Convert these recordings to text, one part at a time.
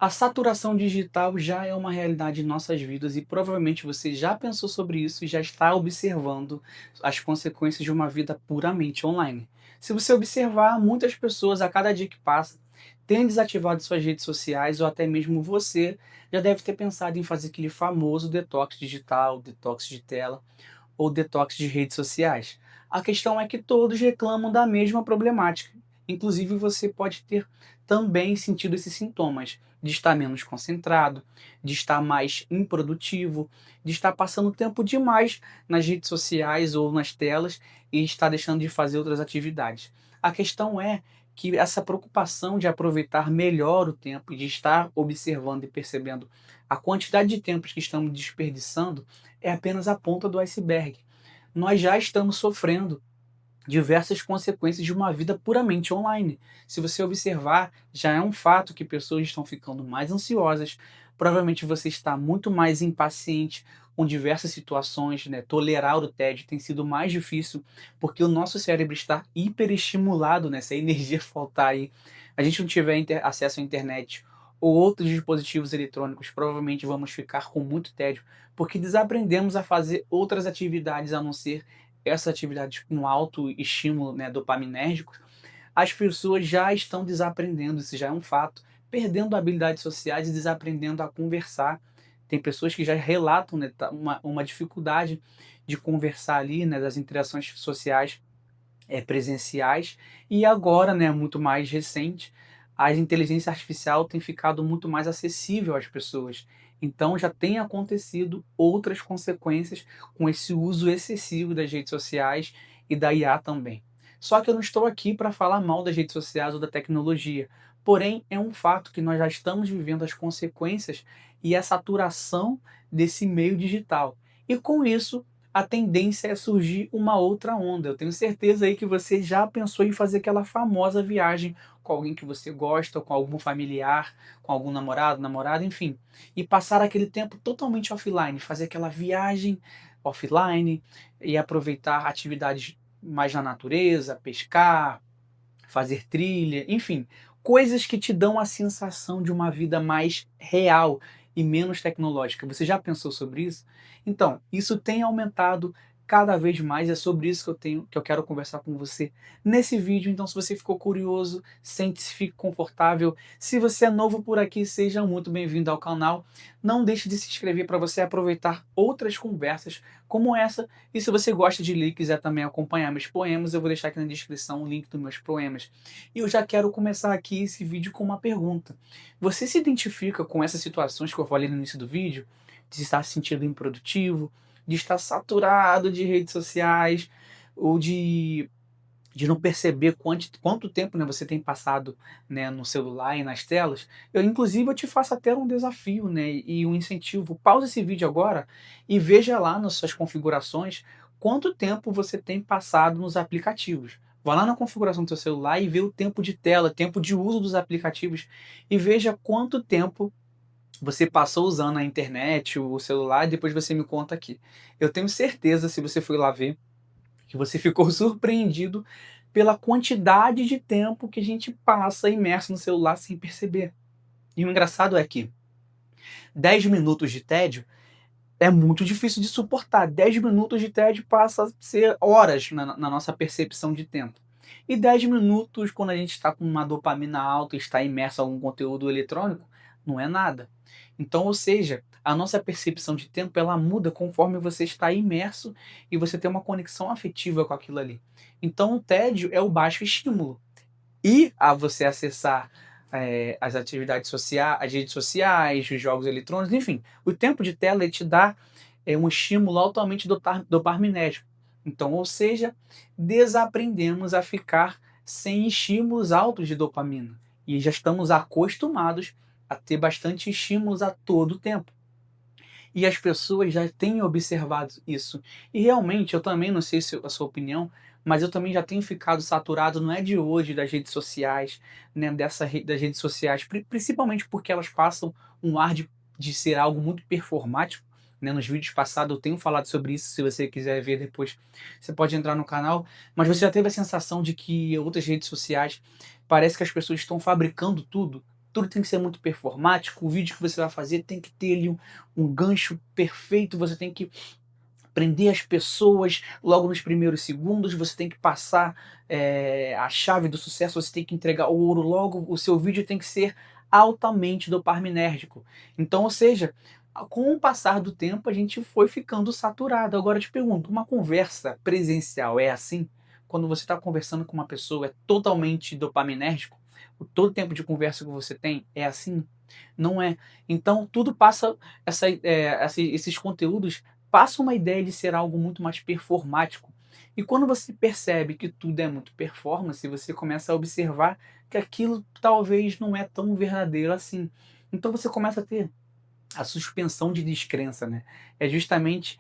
A saturação digital já é uma realidade em nossas vidas e provavelmente você já pensou sobre isso e já está observando as consequências de uma vida puramente online. Se você observar, muitas pessoas a cada dia que passa têm desativado suas redes sociais ou até mesmo você já deve ter pensado em fazer aquele famoso detox digital, detox de tela ou detox de redes sociais. A questão é que todos reclamam da mesma problemática. Inclusive, você pode ter também sentido esses sintomas de estar menos concentrado, de estar mais improdutivo, de estar passando tempo demais nas redes sociais ou nas telas e estar deixando de fazer outras atividades. A questão é que essa preocupação de aproveitar melhor o tempo e de estar observando e percebendo a quantidade de tempos que estamos desperdiçando é apenas a ponta do iceberg. Nós já estamos sofrendo diversas consequências de uma vida puramente online. Se você observar, já é um fato que pessoas estão ficando mais ansiosas, provavelmente você está muito mais impaciente com diversas situações, né? Tolerar o tédio tem sido mais difícil, porque o nosso cérebro está hiperestimulado, né? Se a energia faltar aí, a gente não tiver acesso à internet ou outros dispositivos eletrônicos, provavelmente vamos ficar com muito tédio, porque desaprendemos a fazer outras atividades a não ser essas atividades com alto estímulo, né, dopaminérgico, as pessoas já estão desaprendendo, isso já é um fato, perdendo habilidades sociais e desaprendendo a conversar. Tem pessoas que já relatam, né, uma dificuldade de conversar ali, né, das interações sociais presenciais, e agora, né, muito mais recente, a inteligência artificial tem ficado muito mais acessível às pessoas. Então já tem acontecido outras consequências com esse uso excessivo das redes sociais e da IA também. Só que eu não estou aqui para falar mal das redes sociais ou da tecnologia. Porém, é um fato que nós já estamos vivendo as consequências e a saturação desse meio digital. E com isso, a tendência é surgir uma outra onda. Eu tenho certeza aí que você já pensou em fazer aquela famosa viagem com alguém que você gosta, com algum familiar, com algum namorado, namorada, enfim, e passar aquele tempo totalmente offline, fazer aquela viagem offline e aproveitar atividades mais na natureza, pescar, fazer trilha, enfim, coisas que te dão a sensação de uma vida mais real e menos tecnológica. Você já pensou sobre isso? Então, isso tem aumentado cada vez mais, é sobre isso que eu quero conversar com você nesse vídeo. Então, se você ficou curioso, sente-se, fique confortável. Se você é novo por aqui, seja muito bem-vindo ao canal. Não deixe de se inscrever para você aproveitar outras conversas como essa. E se você gosta de ler e quiser também acompanhar meus poemas, eu vou deixar aqui na descrição o link dos meus poemas. E eu já quero começar aqui esse vídeo com uma pergunta. Você se identifica com essas situações que eu falei no início do vídeo? De estar se sentindo improdutivo, de estar saturado de redes sociais, ou de não perceber quanto tempo, né, você tem passado, né, no celular e nas telas. Eu te faço até um desafio, né, e um incentivo. Pausa esse vídeo agora e veja lá nas suas configurações quanto tempo você tem passado nos aplicativos. Vá lá na configuração do seu celular e vê o tempo de tela, tempo de uso dos aplicativos e veja quanto tempo você passou usando a internet, o celular, e depois você me conta aqui. Eu tenho certeza, se você foi lá ver, que você ficou surpreendido pela quantidade de tempo que a gente passa imerso no celular sem perceber. E o engraçado é que 10 minutos de tédio é muito difícil de suportar. 10 minutos de tédio passa a ser horas na nossa percepção de tempo. E 10 minutos, quando a gente está com uma dopamina alta e está imerso em algum conteúdo eletrônico, não é nada. Então, ou seja, a nossa percepção de tempo ela muda conforme você está imerso e você tem uma conexão afetiva com aquilo ali. Então, o tédio é o baixo estímulo. E a você acessar as atividades sociais, as redes sociais, os jogos eletrônicos, enfim, o tempo de tela ele te dá um estímulo altamente dopaminérgico. Então, ou seja, desaprendemos a ficar sem estímulos altos de dopamina. E já estamos acostumados a ter bastante estímulos a todo tempo. E as pessoas já têm observado isso. E realmente, eu também não sei se a sua opinião, mas eu também já tenho ficado saturado, não é de hoje, das redes sociais, né, das redes sociais, principalmente porque elas passam um ar de ser algo muito performático. Né, nos vídeos passados eu tenho falado sobre isso, se você quiser ver depois, você pode entrar no canal, mas você já teve a sensação de que outras redes sociais, parece que as pessoas estão fabricando tudo, tudo tem que ser muito performático, o vídeo que você vai fazer tem que ter ali um gancho perfeito, você tem que prender as pessoas logo nos primeiros segundos, você tem que passar a chave do sucesso, você tem que entregar o ouro logo, o seu vídeo tem que ser altamente dopaminérgico. Então, ou seja, com o passar do tempo a gente foi ficando saturado. Agora eu te pergunto, uma conversa presencial é assim? Quando você está conversando com uma pessoa é totalmente dopaminérgico? Todo tempo de conversa que você tem é assim? Não é. Então tudo passa, esses conteúdos passam uma ideia de ser algo muito mais performático. E quando você percebe que tudo é muito performance, você começa a observar que aquilo talvez não é tão verdadeiro assim. Então você começa a ter a suspensão de descrença, né? É justamente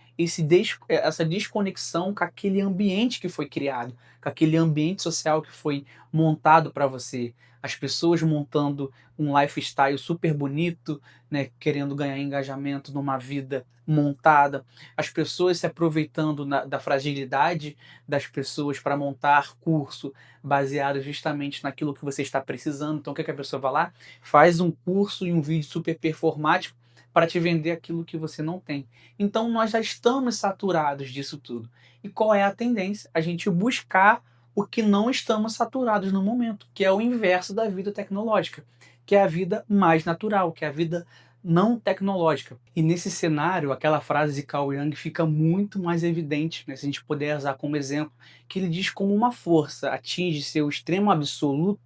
essa desconexão com aquele ambiente que foi criado, com aquele ambiente social que foi montado para você. As pessoas montando um lifestyle super bonito, né? Querendo ganhar engajamento numa vida montada. As pessoas se aproveitando da fragilidade das pessoas para montar curso baseado justamente naquilo que você está precisando. Então, o que, é que a pessoa vai lá? Faz um curso e um vídeo super performático para te vender aquilo que você não tem. Então nós já estamos saturados disso tudo. E qual é a tendência? A gente buscar o que não estamos saturados no momento, que é o inverso da vida tecnológica, que é a vida mais natural, que é a vida não tecnológica. E nesse cenário, aquela frase de Carl Jung fica muito mais evidente, né, se a gente puder usar como exemplo, que ele diz como uma força atinge seu extremo absoluto,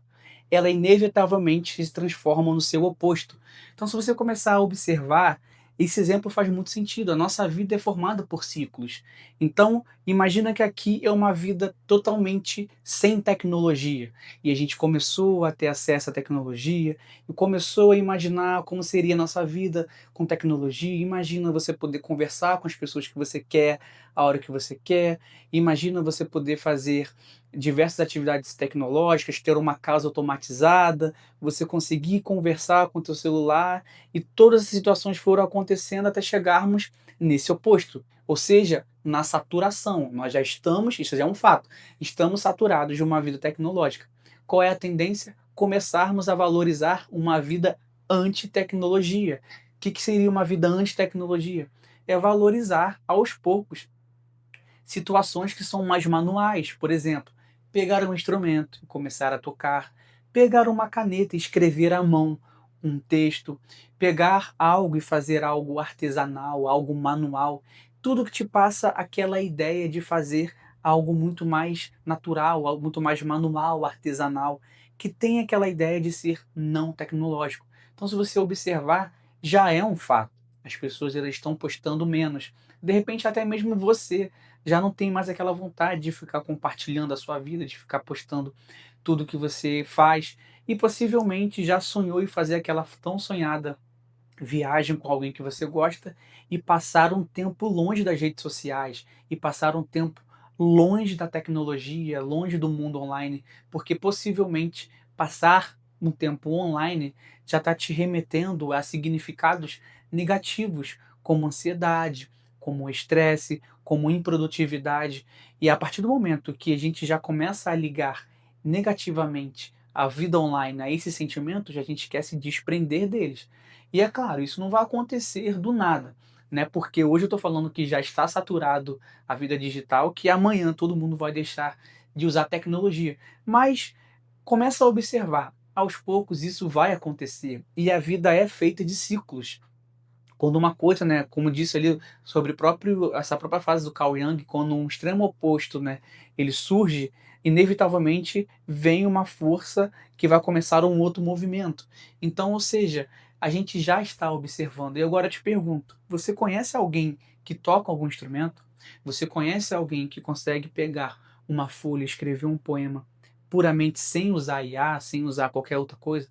ela inevitavelmente se transforma no seu oposto. Então, se você começar a observar, esse exemplo faz muito sentido. A nossa vida é formada por ciclos. Então, imagina que aqui é uma vida totalmente sem tecnologia. E a gente começou a ter acesso à tecnologia e começou a imaginar como seria a nossa vida com tecnologia. Imagina você poder conversar com as pessoas que você quer, a hora que você quer. Imagina você poder fazer diversas atividades tecnológicas, ter uma casa automatizada, você conseguir conversar com o teu celular, e todas as situações foram acontecendo até chegarmos nesse oposto, ou seja, na saturação. Nós já estamos, isso já é um fato, estamos saturados de uma vida tecnológica. Qual é a tendência? Começarmos a valorizar uma vida anti-tecnologia. O que seria uma vida anti-tecnologia? É valorizar aos poucos situações que são mais manuais, por exemplo, pegar um instrumento e começar a tocar, pegar uma caneta e escrever à mão um texto, pegar algo e fazer algo artesanal, algo manual, tudo que te passa aquela ideia de fazer algo muito mais natural, algo muito mais manual, artesanal, que tem aquela ideia de ser não tecnológico. Então, se você observar, já é um fato. As pessoas elas estão postando menos. De repente, até mesmo você já não tem mais aquela vontade de ficar compartilhando a sua vida, de ficar postando tudo que você faz, e possivelmente já sonhou em fazer aquela tão sonhada viagem com alguém que você gosta e passar um tempo longe das redes sociais e passar um tempo longe da tecnologia, longe do mundo online, porque possivelmente passar um tempo online já está te remetendo a significados negativos, como ansiedade, como estresse, como improdutividade. E a partir do momento que a gente já começa a ligar negativamente a vida online a esses sentimentos, a gente quer se desprender deles. E é claro, isso não vai acontecer do nada, né? Porque hoje eu estou falando que já está saturado a vida digital, que amanhã todo mundo vai deixar de usar tecnologia. Mas começa a observar, aos poucos isso vai acontecer. E a vida é feita de ciclos. Quando uma coisa, né, como disse ali sobre essa própria fase do Carl Jung, quando um extremo oposto, né, ele surge, inevitavelmente vem uma força que vai começar um outro movimento. Então, ou seja, a gente já está observando. E agora eu te pergunto, você conhece alguém que toca algum instrumento? Você conhece alguém que consegue pegar uma folha e escrever um poema puramente sem usar IA, sem usar qualquer outra coisa?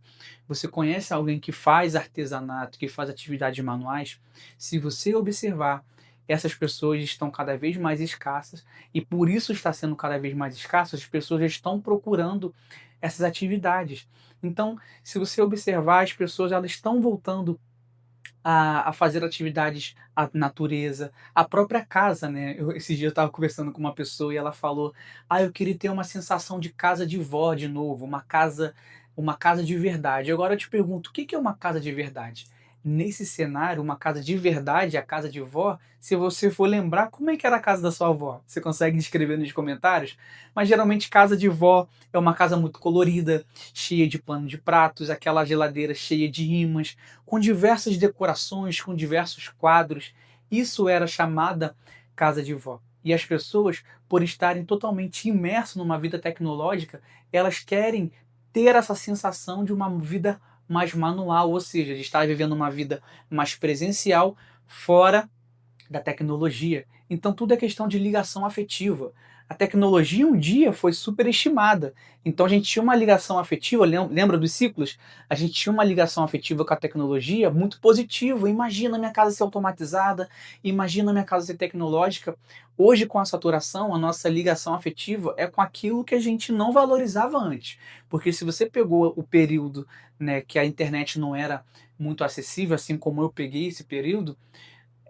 Você conhece alguém que faz artesanato, que faz atividades manuais? Se você observar, essas pessoas estão cada vez mais escassas, e por isso está sendo cada vez mais escasso, as pessoas já estão procurando essas atividades. Então, se você observar, as pessoas elas estão voltando a fazer atividades à natureza, a própria casa, né? Esses dias eu estava conversando com uma pessoa e ela falou: "Ah, eu queria ter uma sensação de casa de vó de novo, uma casa uma casa de verdade. Agora eu te pergunto, o que que é uma casa de verdade? Nesse cenário, uma casa de verdade, a casa de vó, se você for lembrar, como é que era a casa da sua avó? Você consegue descrever nos comentários? Mas geralmente casa de vó é uma casa muito colorida, cheia de pano de pratos, aquela geladeira cheia de ímãs, com diversas decorações, com diversos quadros. Isso era chamada casa de vó. E as pessoas, por estarem totalmente imersas numa vida tecnológica, elas querem ter essa sensação de uma vida mais manual, ou seja, de estar vivendo uma vida mais presencial fora da tecnologia. Então tudo é questão de ligação afetiva. A tecnologia um dia foi superestimada. Então a gente tinha uma ligação afetiva, lembra dos ciclos? A gente tinha uma ligação afetiva com a tecnologia muito positiva. Imagina a minha casa ser automatizada, imagina a minha casa ser tecnológica. Hoje, com a saturação, a nossa ligação afetiva é com aquilo que a gente não valorizava antes. Porque se você pegou o período, né, que a internet não era muito acessível, assim como eu peguei esse período,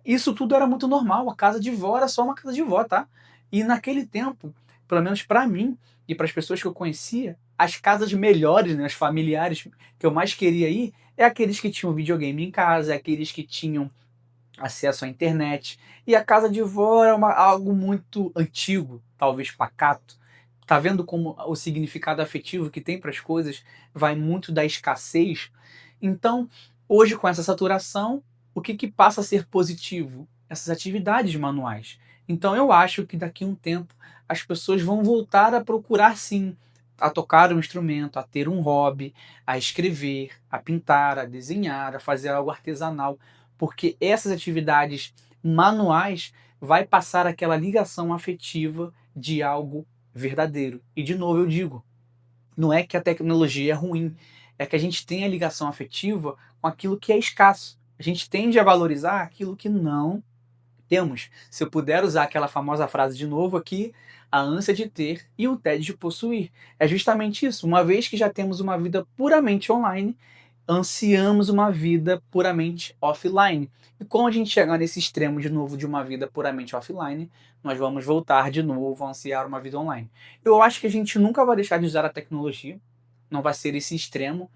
isso tudo era muito normal, a casa de vó era só uma casa de vó, tá? E naquele tempo, pelo menos para mim e para as pessoas que eu conhecia, as casas melhores, né, as familiares que eu mais queria ir, é aqueles que tinham videogame em casa, é aqueles que tinham acesso à internet. E a casa de vó era algo muito antigo, talvez pacato. Tá vendo como o significado afetivo que tem para as coisas vai muito da escassez? Então, hoje com essa saturação, o que passa a ser positivo? Essas atividades manuais. Então, eu acho que daqui a um tempo as pessoas vão voltar a procurar sim a tocar um instrumento, a ter um hobby, a escrever, a pintar, a desenhar, a fazer algo artesanal, porque essas atividades manuais vai passar aquela ligação afetiva de algo verdadeiro. E de novo eu digo, não é que a tecnologia é ruim, é que a gente tem a ligação afetiva com aquilo que é escasso. A gente tende a valorizar aquilo que não temos. Se eu puder usar aquela famosa frase de novo aqui, a ânsia de ter e o tédio de possuir. É justamente isso. Uma vez que já temos uma vida puramente online, ansiamos uma vida puramente offline. E quando a gente chegar nesse extremo de novo de uma vida puramente offline, nós vamos voltar de novo a ansiar uma vida online. Eu acho que a gente nunca vai deixar de usar a tecnologia, não vai ser esse extremo,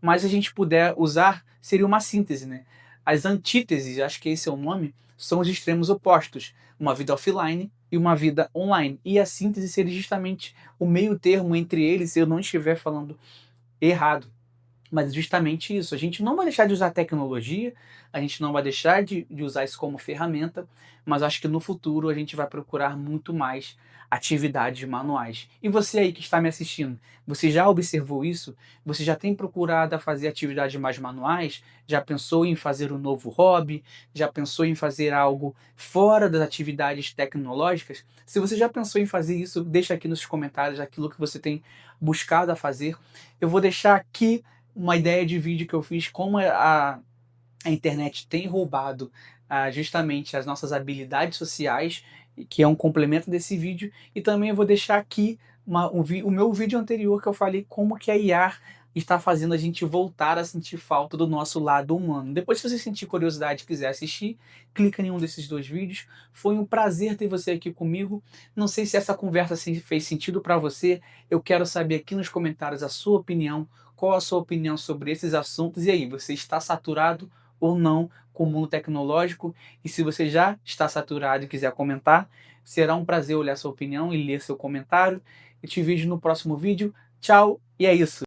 mas se a gente puder usar, seria uma síntese, né? As antíteses, acho que esse é o nome, são os extremos opostos, uma vida offline e uma vida online. E a síntese seria justamente o meio termo entre eles, se eu não estiver falando errado. Mas justamente isso, a gente não vai deixar de usar tecnologia, a gente não vai deixar de usar isso como ferramenta, mas acho que no futuro a gente vai procurar muito mais atividades manuais. E você aí que está me assistindo, você já observou isso? Você já tem procurado a fazer atividades mais manuais? Já pensou em fazer um novo hobby? Já pensou em fazer algo fora das atividades tecnológicas? Se você já pensou em fazer isso, deixa aqui nos comentários aquilo que você tem buscado a fazer. Eu vou deixar aqui uma ideia de vídeo que eu fiz, como a internet tem roubado justamente as nossas habilidades sociais, que é um complemento desse vídeo, e também eu vou deixar aqui o meu vídeo anterior que eu falei como que a IA está fazendo a gente voltar a sentir falta do nosso lado humano. Depois, se você sentir curiosidade e quiser assistir, clica em um desses dois vídeos. Foi um prazer ter você aqui comigo. Não sei se essa conversa fez sentido para você. Eu quero saber aqui nos comentários a sua opinião. Qual a sua opinião sobre esses assuntos? E aí, você está saturado ou não com o mundo tecnológico? E se você já está saturado e quiser comentar, será um prazer olhar sua opinião e ler seu comentário. Eu te vejo no próximo vídeo. Tchau, e é isso.